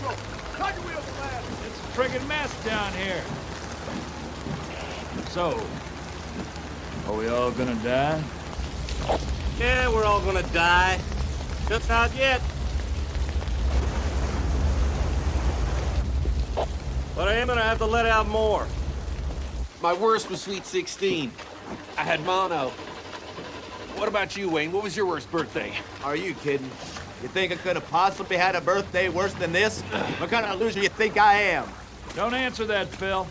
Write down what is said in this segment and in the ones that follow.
It's a friggin' mess down here. So, are we all gonna die? Yeah, we're all gonna die. Just not yet. But I am gonna have to let out more. My worst was Sweet 16. I had mono. What about you, Wayne? What was your worst birthday? Are you kidding? You think I could have possibly had a birthday worse than this? What kind of loser you think I am? Don't answer that, Phil.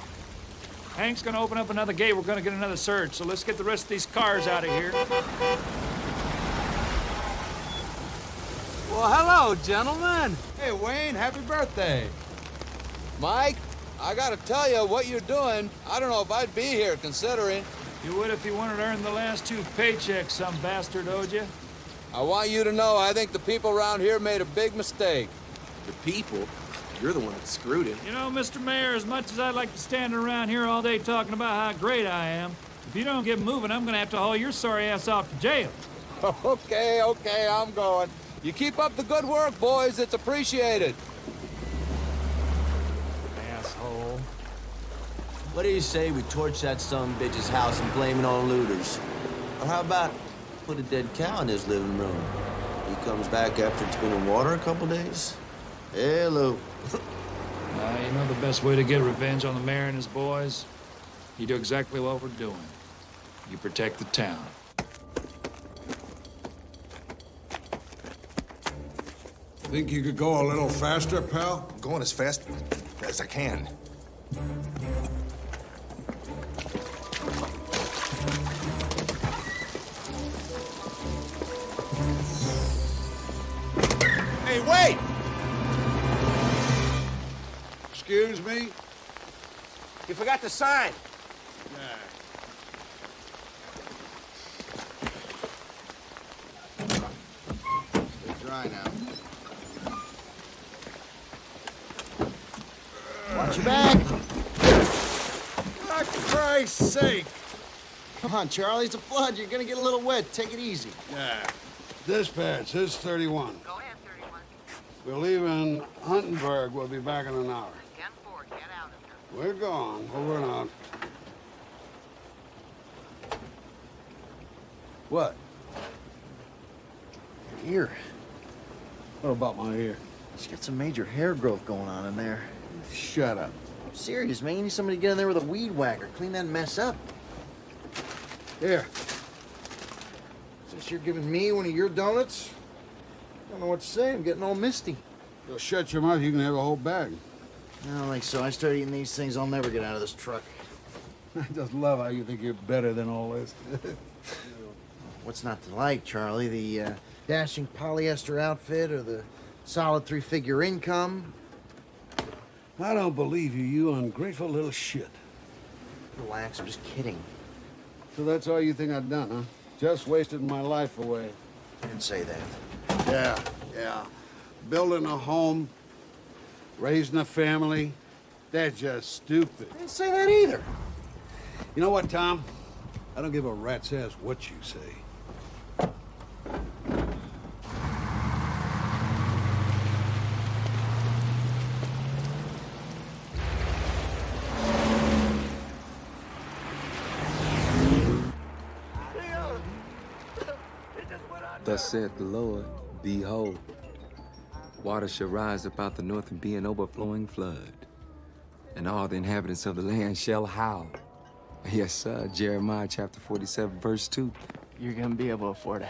Hank's gonna open up another gate. We're gonna get another surge, so let's get the rest of these cars out of here. Well, hello, gentlemen. Hey, Wayne, happy birthday. Mike, I gotta tell you, what you're doing, I don't know if I'd be here, considering. You would if you wanted to earn the last 2 paychecks, some bastard owed you. I want you to know I think the people around here made a big mistake. The people? You're the one that screwed him. You know, Mr. Mayor, as much as I'd like to stand around here all day talking about how great I am, if you don't get moving, I'm gonna have to haul your sorry ass off to jail. Okay, I'm going. You keep up the good work, boys. It's appreciated. Asshole. What do you say we torch that son of a bitch's house and blame it on looters? Or how about put a dead cow in his living room? He comes back after it's been in water a couple days? Hello. You know the best way to get revenge on the mayor and his boys? You do exactly what we're doing. You protect the town. Think you could go a little faster, pal? I'm going as fast as I can. Hey, wait! Excuse me? You forgot to sign. Stay dry now. Watch your back. For Christ's sake! Come on, Charlie, it's a flood. You're gonna get a little wet. Take it easy. Yeah. Dispatch, it's 31. Go ahead, 31. We're leaving Huntenburg. We'll be back in an hour. 10-4, get out of here. We're gone. Over and out. What? Your ear. What about my ear? She's got some major hair growth going on in there. Shut up. I'm serious, man. You need somebody to get in there with a weed whacker. Clean that mess up. Here. Since you're giving me one of your donuts, I don't know what to say. I'm getting all misty. You'll shut your mouth, you can have a whole bag. I don't think so. I start eating these things, I'll never get out of this truck. I just love how you think you're better than all this. What's not to like, Charlie? The dashing polyester outfit or the solid 3-figure income? I don't believe you, you ungrateful little shit. Relax, I'm just kidding. So that's all you think I've done, huh? Just wasted my life away. I didn't say that. Yeah. Building a home, raising a family, that's just stupid. I didn't say that either. You know what, Tom? I don't give a rat's ass what you say. Thus saith the Lord, behold, water shall rise up out the north and be an overflowing flood, and all the inhabitants of the land shall howl. Yes, sir. Jeremiah chapter 47, verse 2. You're gonna be able to afford a